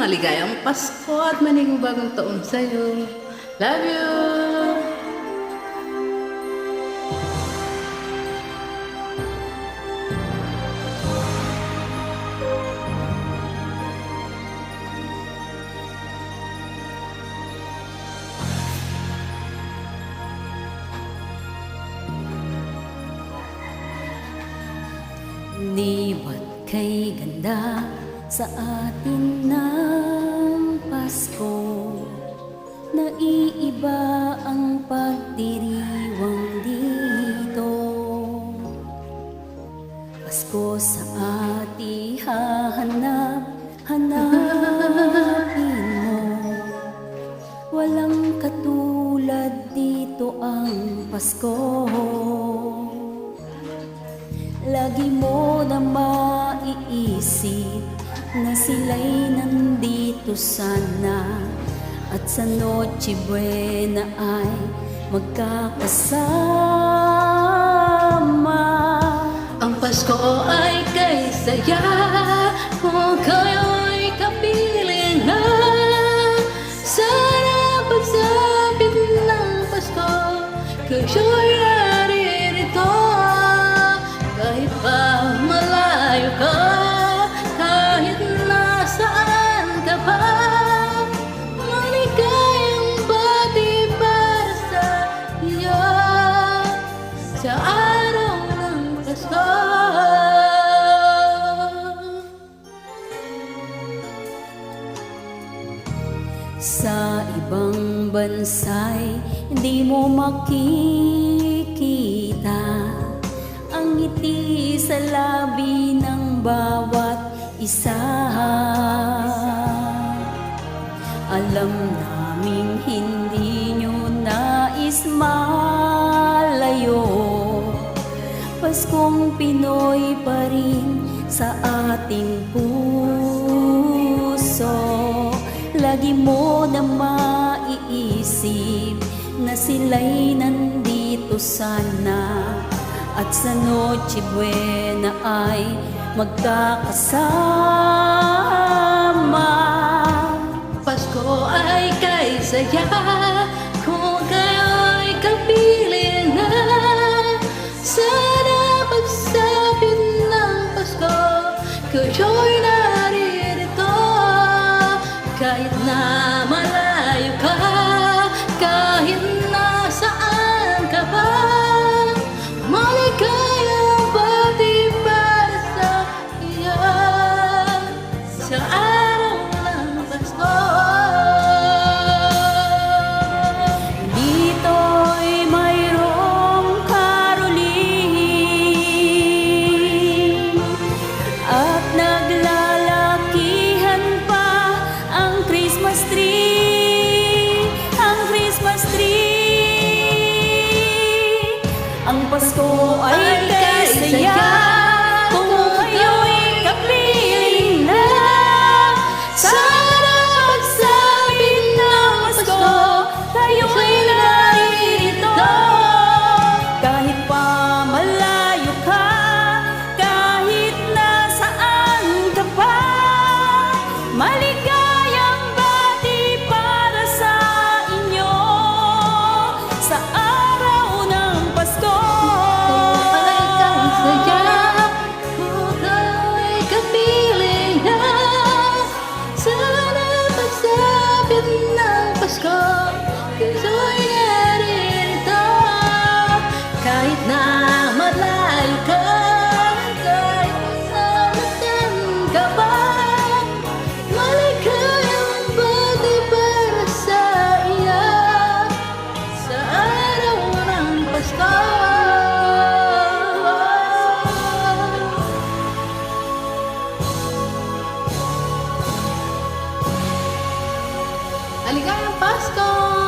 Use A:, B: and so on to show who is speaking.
A: Maligayang Pasko at maniging bagong taon sa'yo. Love you!
B: Liwat kay ganda sa atin ng Pasko, naiiba ang pagdiriwang dito. Pasko sa ati hanapin mo, walang katulad dito ang Pasko. Lagi mo na maiisip na sila'y nandito sana, at sa Noche Buena ay magkakasama.
A: Ang Pasko ay kay saya kung kayo'y kapiling na. Sana pagsapit ng Pasko, kayo'y naririto. Kahit pa malayo ka, kahit nasaan ka pa, maligayang bati para sa iyo sa araw ng Pasko.
B: Sa ibang bansa'y hindi mo makikita ang ngiti sa labi ng bawat isa. Alam naming hindi nyo nais malayo, Paskong Pinoy pa rin sa ating puso. Lagi mo na maiisip na sila'y nandito sana, at sa Noche Buena ay magkakasama.
A: Pasko ay kay saya kung kayo'y kapiling na. Sana pagsapit ng Pasko, kayo'y naririto. Kahit na malayo ka, kahit nasaan ka pa, maligayang bati para sa iyo sa araw ng Pasko.
B: Dito'y mayroong caroling at naglalakihan pa ang Christmas tree, ang Christmas tree. Ang Pasko ay kasaya kung kayo'y kapiling na. Sana pagsapit ng Pasko, kayo'y naririto. Kahit pa malayo ka, kahit nasaan ka pa, maligayang bati para sa inyo sa araw ng Pasko.
A: Pasko, kayo'y naririto. Kahit na malayo ka, kahit nasaan ka pa, maligayang bati para sa iyo sa araw ng Pasko. Maligayang Pasko!